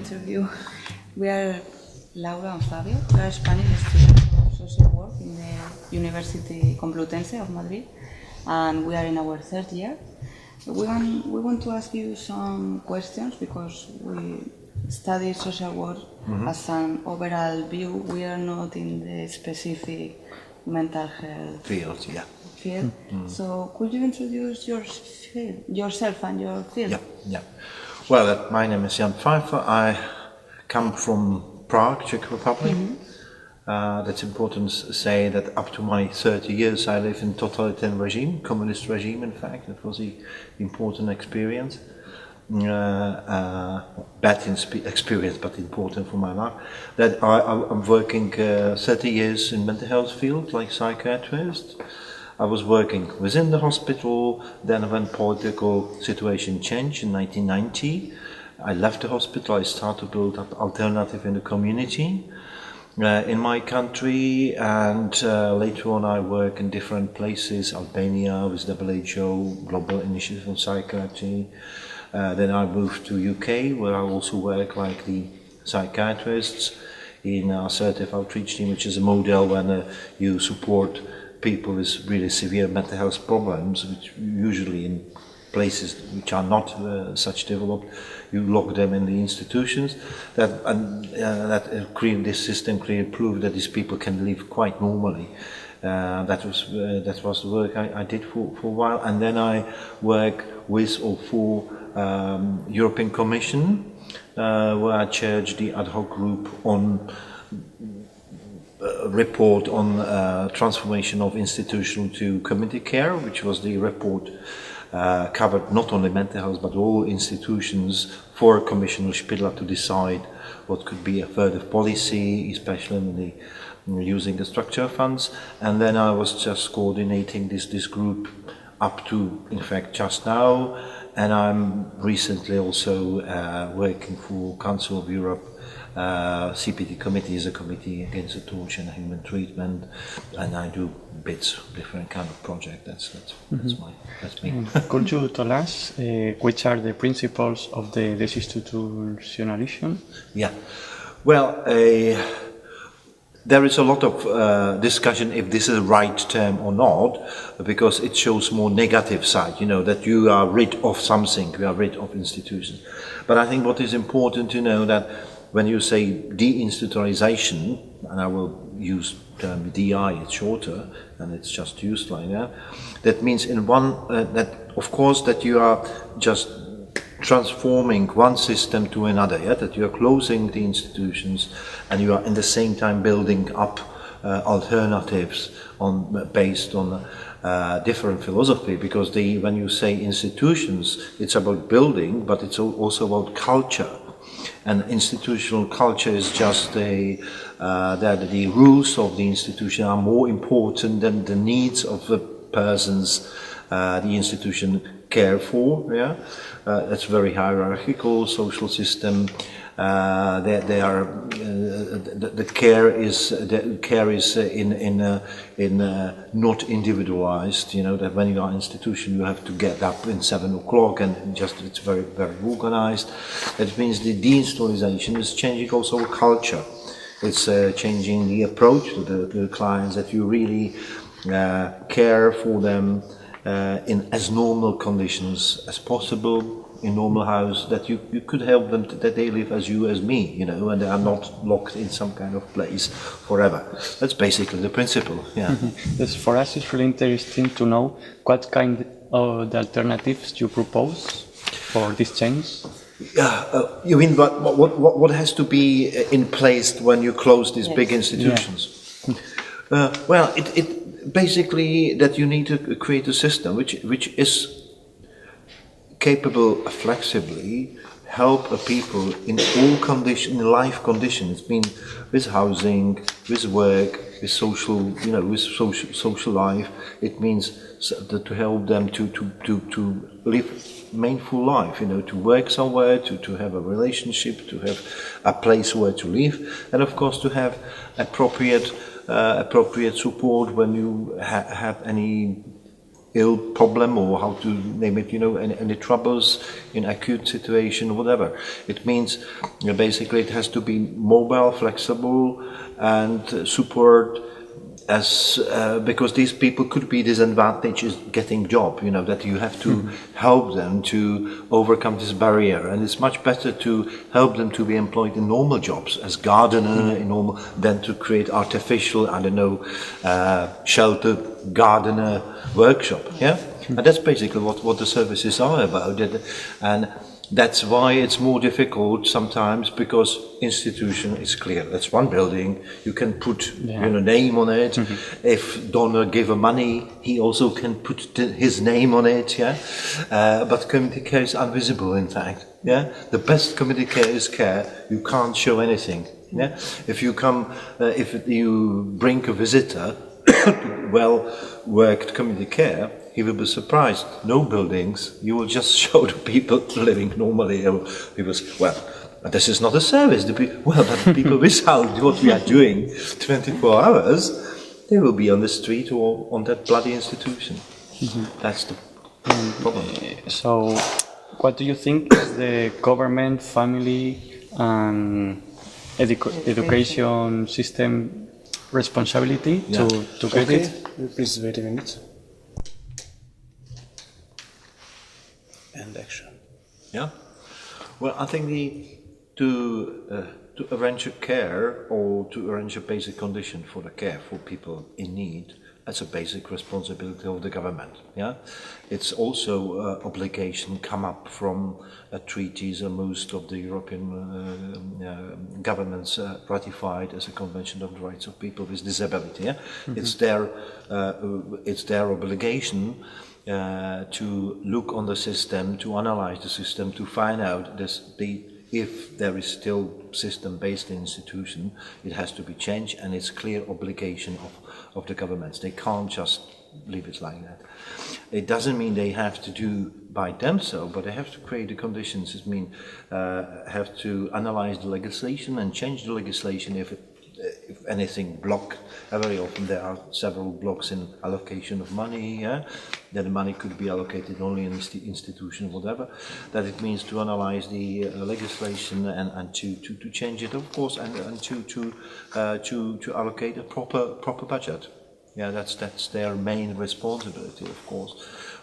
Interjú. We are Laura and Fabio. We are Spanish students of social work in the University Complutense of Madrid, and we are in our third year. We want to ask you some questions because we study social work as an overall view. We are not in the specific mental health field. So could you introduce yourself and your field? Yeah. Well, my name is Jan Pfeiffer. I come from Prague, Czech Republic. That's important to say that up to my 30 years I lived in totalitarian regime, communist regime in fact. It was an important experience. Bad experience, but important for my life. That I'm working 30 years in mental health field, like psychiatrist. I was working within the hospital, then when political situation changed in 1990, I left the hospital, I started to build up alternative in the community in my country, and later on I work in different places, Albania with WHO, Global Initiative on Psychiatry. Then I moved to UK, where I also work like the psychiatrists in assertive outreach team, which is a model when you support people with really severe mental health problems, which usually in places which are not such developed, you lock them in the institutions. This system proved that these people can live quite normally. That was the work I did for a while, and then I work with or for European Commission, where I chaired the ad hoc group on report on transformation of institutional to community care, which was the report covered not only mental health but all institutions for Commissioner Spidla to decide what could be a further policy, especially in the using the structure funds. And then I was just coordinating this group up to, in fact, just now, and I'm recently also working for Council of Europe. CPT committee is a committee against the torture and human treatment, and I do bits, different kind of project. That's me. Could you tell us which are the principles of the desinstitutionalization? Yeah, well, there is a lot of discussion if this is the right term or not, because it shows more negative side, that you are rid of something, you are rid of institutions. But I think what is important to know that when you say deinstitutionalization, and I will use the term DI, it's shorter, and it's just used like that, that means in one, that of course that you are just transforming one system to another, that you are closing the institutions and you are in the same time building up alternatives based on different philosophy, because when you say institutions, it's about building, but it's also about culture. And institutional culture is just that the rules of the institution are more important than the needs of the persons the institution care for. That's very hierarchical social system. The care is not individualized. That when you are in an institution, you have to get up in 7 o'clock, and it's very very organized. That means the deinstitutionalization is changing also culture. It's changing the approach to the clients, that you really care for them in as normal conditions as possible. In normal house, that you could help them that they live as you as me, and they are not locked in some kind of place forever. That's basically the principle. Yes, for us it's really interesting to know what kind of the alternatives you propose for this change. You mean what has to be in place when you close these big institutions? Well, it basically that you need to create a system which is capable of flexibly help people in all life conditions, mean with housing, with work, with social, with social life. It means to help them to live meaningful life, to work somewhere, to have a relationship, to have a place where to live, and of course to have appropriate support when you have any ill problem, or how to name it, any troubles in acute situation, whatever. It means basically it has to be mobile, flexible, and support as because these people could be disadvantaged in getting job, that you have to help them to overcome this barrier, and it's much better to help them to be employed in normal jobs as gardener in normal than to create artificial, sheltered gardener workshop. And that's basically what the services are about, and that's why it's more difficult sometimes, because institution is clear. That's one building. You can put name on it. If donor give a money, he also can put his name on it. But community care is invisible. In fact, the best community care is care. You can't show anything. If you come, if you bring a visitor to well-worked community care, he will be surprised. No buildings. You will just show the people living normally. People say, well, this is not a service. But the people without what we are doing 24 hours, they will be on the street or on that bloody institution. That's the problem. So, what do you think is the government, family, and education system responsibility to get it? Please wait a minute. And action. Well, I think to arrange a care or to arrange a basic condition for the care for people in need, that's a basic responsibility of the government. It's also obligation come up from treaties, and most of the European governments ratified as a Convention on the Rights of People with Disability. It's their obligation to look on the system, to analyze the system, to find out if there is still system-based institution, it has to be changed, and it's clear obligation of the governments. They can't just leave it like that. It doesn't mean they have to do by themselves, but they have to create the conditions. It means have to analyze the legislation and change the legislation if anything block. Very often there are several blocks in allocation of money, that the money could be allocated only in institution, whatever. That it means to analyze the legislation and to change it, of course, and to allocate a proper budget. That's their main responsibility, of course.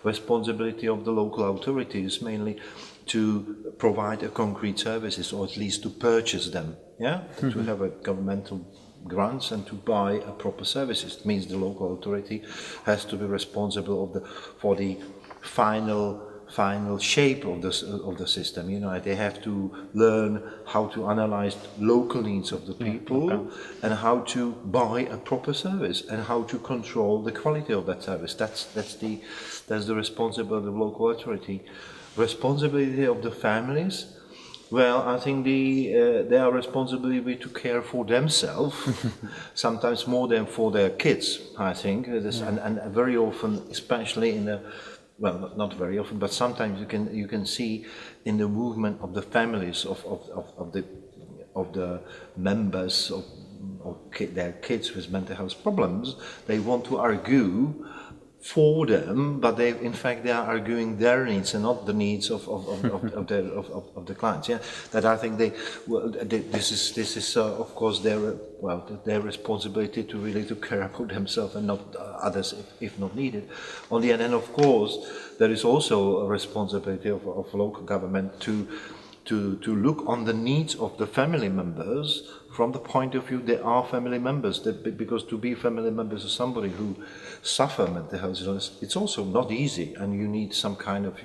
Responsibility of the local authorities mainly to provide a concrete services, or at least to purchase them, to have a governmental grants and to buy a proper services. It means the local authority has to be responsible for the final shape of the system. They have to learn how to analyze local needs of the people and how to buy a proper service and how to control the quality of that service. That's the responsibility of the local authority. Responsibility of the families. Well, I think their responsibility to care for themselves, sometimes more than for their kids, I think. And very often, especially in the, well, not very often, but sometimes you can see in the movement of the families of the members of their kids with mental health problems, they want to argue for them, but they are arguing their needs and not the needs of the clients. That I think this is of course their responsibility to really to care about themselves and not others if not needed. On the other hand, of course, there is also a responsibility of local government to look on the needs of the family members from the point of view they are family members. Because to be family members of somebody who suffer mental health illness, it's also not easy, and you need some kind of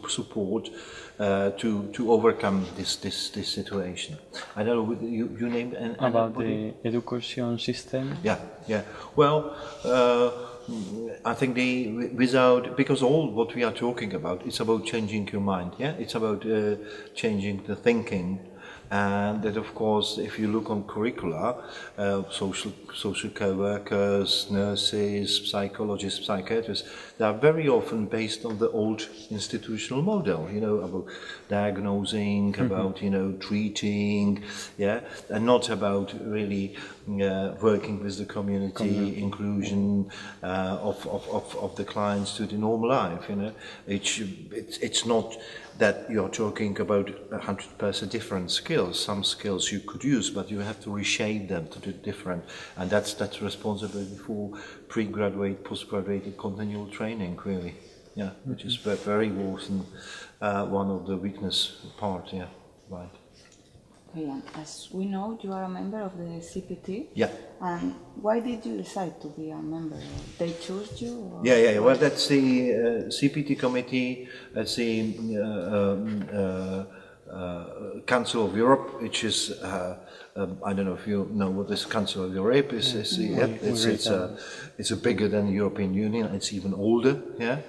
support to overcome this situation. I don't know, you named about the education system. Yeah. Well, I think because all what we are talking about, it's about changing your mind. It's about changing the thinking. And that, of course, if you look on curricula, social care workers, nurses, psychologists, psychiatrists, they are very often based on the old institutional model, you know, about diagnosing, about, you know, treating, yeah, and not about really working with the community, inclusion of the clients to the normal life, you know. It's not that you're talking about 100% different skills. Some skills you could use, but you have to reshape them to do different, and that's responsibility for pre-graduate, postgraduate, and continual training, really. Yeah, which is very often one of the weakness part. Yeah, right. Okay, and as we know, you are a member of the CPT. Yeah. And why did you decide to be a member? They chose you? Or Yeah. Well, that's the CPT committee. That's the Council of Europe, which is I don't know if you know what this Council of Europe is. It's bigger than the European Union. It's even older, yeah,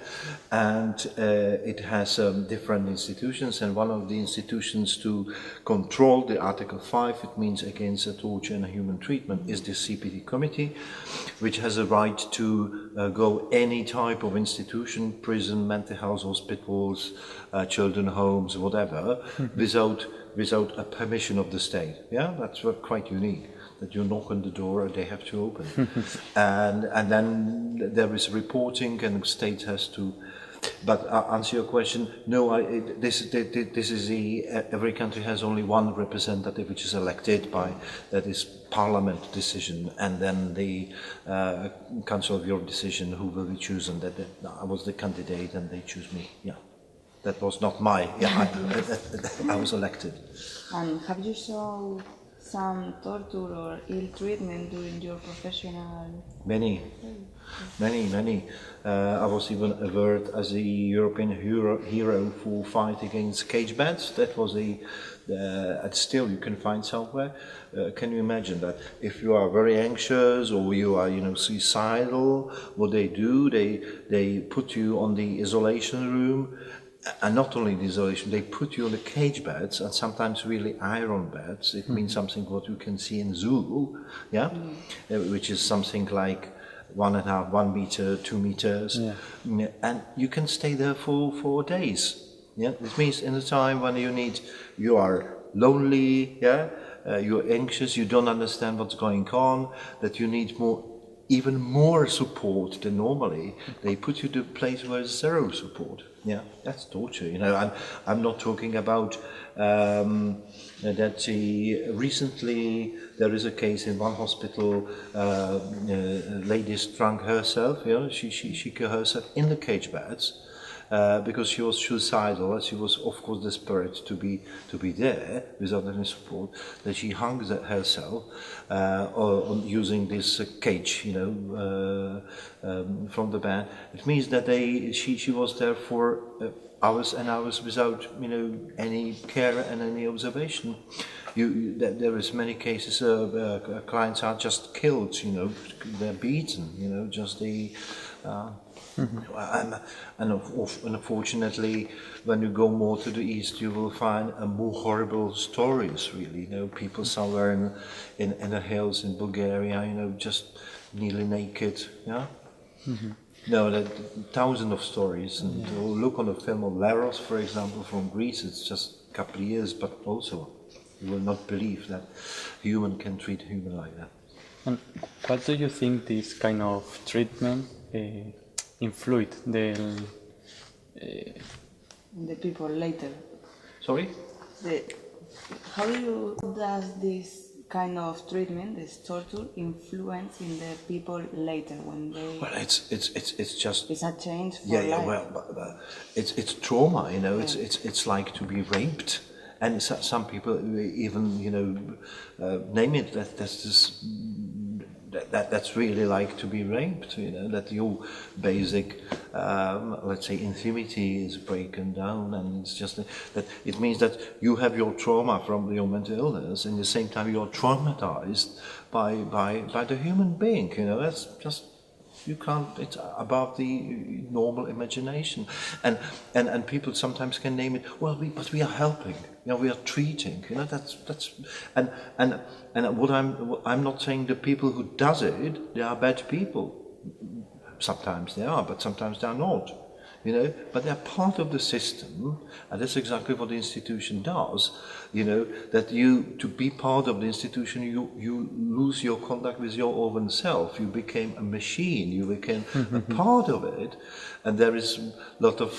and it has different institutions. And one of the institutions to control the Article 5, it means against torture and human treatment, is the CPT committee, which has a right to go any type of institution, prison, mental health hospitals, children homes, whatever, without a permission of the state. Yeah, that's quite unique. That you knock on the door and they have to open, and then there is reporting, and the state has to. But answer your question, no. This is every country has only one representative, which is elected by, that is Parliament decision, and then the Council of Europe decision who will be chosen. That I was the candidate, and they choose me. Yeah. That was not my. Yeah, I was elected. And have you saw some torture or ill treatment during your professional? Many. I was even awarded as a European hero for fight against cage beds. That was still you can find somewhere. Can you imagine that? If you are very anxious or you are, you know, suicidal, what they do, they put you on the isolation room. And not only the isolation, they put you on the cage beds, and sometimes really iron beds. It means something what you can see in zoo, yeah, which is something like 1.5, 1 meter, 2 meters, and you can stay there for days. Yeah, it means in the time when you are lonely, yeah, you're anxious, you don't understand what's going on, that you need even more support than normally. They put you to a place where there's zero support. Yeah, that's torture. You know, I'm not talking about that. Recently, there is a case in one hospital. A lady strung herself. You know, she killed herself in the cage beds. Because she was suicidal, and she was of course desperate to be there without any support. That she hung herself on using this cage, you know, from the bed. It means that she was there for hours and hours without, you know, any care and any observation. There is many cases clients are just killed, you know, they're beaten, you know, just the. And unfortunately, when you go more to the east, you will find more horrible stories. Really, you know, people somewhere in the hills in Bulgaria, you know, just nearly naked. Yeah. No, there are thousands of stories. And look on the film of Laros, for example, from Greece. It's just a couple of years, but also you will not believe that human can treat human like that. And what do you think this kind of treatment influenced the people later? Sorry? How does this kind of treatment, this torture, influence in the people later when they? Well, it's just. It's a change for life. Yeah. Well, it's trauma. You know, it's like to be raped, and some people even, you know, name it that's really like to be raped, you know, that your basic, let's say, intimity is broken down, and it's just that it means that you have your trauma from your mental illness, and at the same time you are traumatized by the human being, you know, that's just You can't. It's above the normal imagination, and people sometimes can name it. Well, but we are helping. We are treating. That's and what I'm not saying the people who does it, they are bad people. Sometimes they are, but sometimes they are not. But they're part of the system, and that's exactly what the institution does. That to be part of the institution, you lose your contact with your own self. You became a machine. You became a part of it, and there is a lot of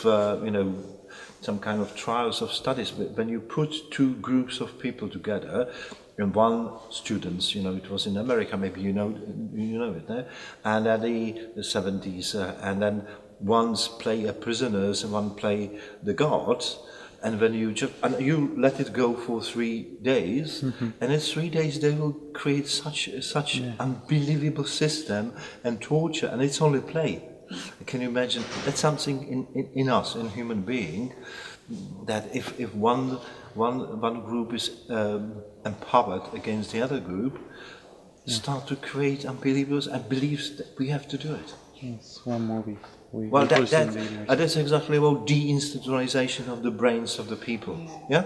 some kind of trials of studies. But when you put two groups of people together, and one students, it was in America, maybe you know it, and at the 70s, and then ones play a prisoners and one play the guards, and when you let it go for 3 days, and in 3 days they will create such unbelievable system and torture, and it's only play. Can you imagine? That's something in us, in human being, that if one group is empowered against the other group, start to create unbelievers and believes that we have to do it. Yes, one movie. Well, that's exactly about deinstitutionalization of the brains of the people. Yeah?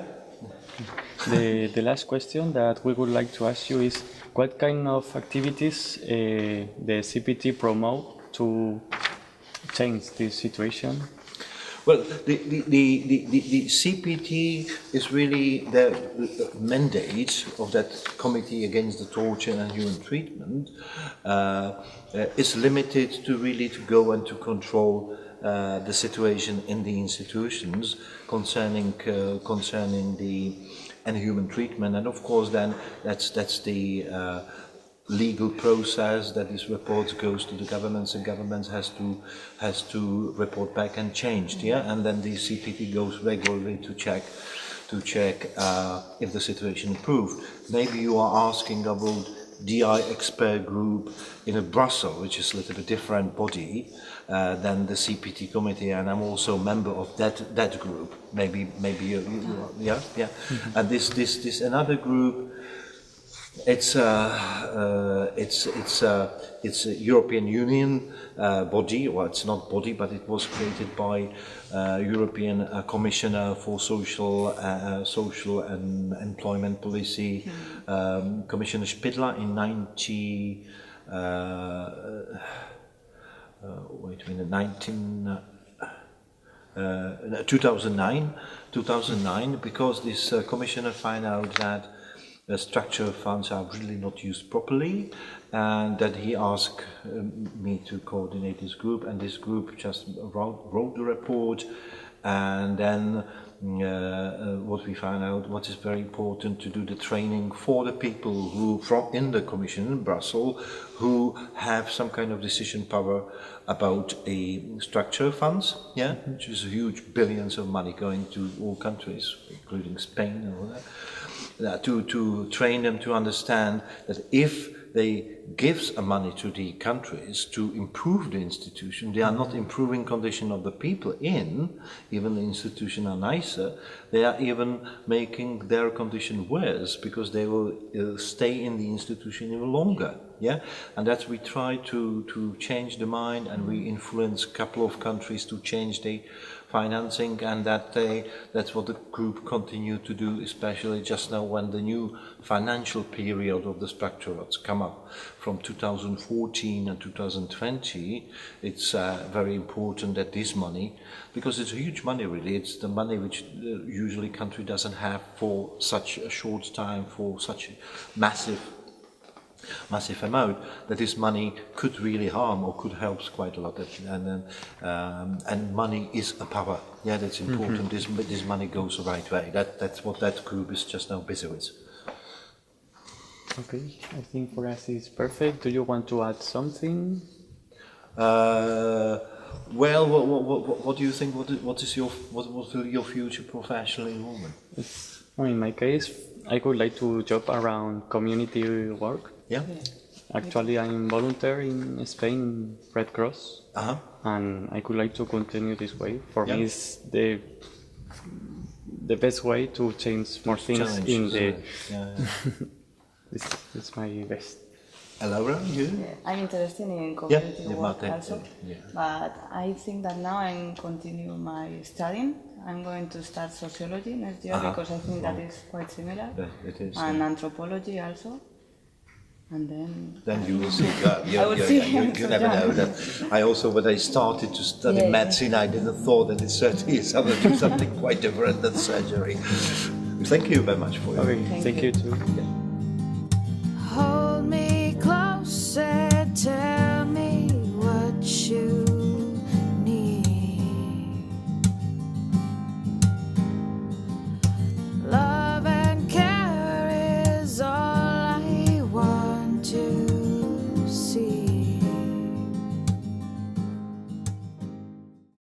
The last question that we would like to ask you is, what kind of activities the CPT promote to change this situation? Well, the CPT is really the mandate of that Committee Against the Torture and Human Treatment is limited to go and to control the situation in the institutions concerning the inhuman treatment, and of course then that's the legal process that this report goes to the governments, and governments has to report back and change, and then the CPT goes regularly to check if the situation improved. Maybe you are asking about DI expert group in Brussels, which is a little bit different body than the CPT committee, and I'm also a member of that group. Maybe you yeah. And this another group. It's a European Union body. Well, it's not body, but it was created by European Commissioner for Social and Policy, Commissioner Spidla in 2009, because this commissioner found out that the structural funds are really not used properly, and that he asked me to coordinate this group, and this group just wrote the report, and then what we found out, what is very important, to do the training for the people who in the Commission in Brussels who have some kind of decision power about a structural funds, which is huge billions of money going to all countries, including Spain and all that. To train them to understand that if they give money to the countries to improve the institution, they are not improving condition of the people even the institution are nicer, they are even making their condition worse, because they will stay in the institution even longer. And that's we try to change the mind, and we influence a couple of countries to change the financing, and that's what the group continue to do, especially just now when the new financial period of the structure has come up from 2014 and 2020. It's very important that this money, because it's huge money really, it's the money which usually country doesn't have for such a short time, for such a massive amount, that this money could really harm or could help quite a lot, and money is a power. That's important. This money goes the right way. That's what that group is just now busy with. Okay, I think for us it's perfect. Do you want to add something? Well, what do you think? What will your future professional involvement? In my case, I would like to job around community work. Actually, I'm volunteer in Spain, Red Cross, and I would like to continue this way. For me, it's the best way to change more things in the. It's my best. And Laura, you? I'm interested in community Yeah, work Martin, also, yeah. but I think that now I'm continue my studying. I'm going to start sociology next year because I think that is quite similar, Yeah, it is, and anthropology also. And then you will see. I will see. You never know. That I also, when I started to study Yeah, medicine, I didn't thought that in 30 years I would do something quite different than surgery. Thank you very much for your. Okay, thank you too.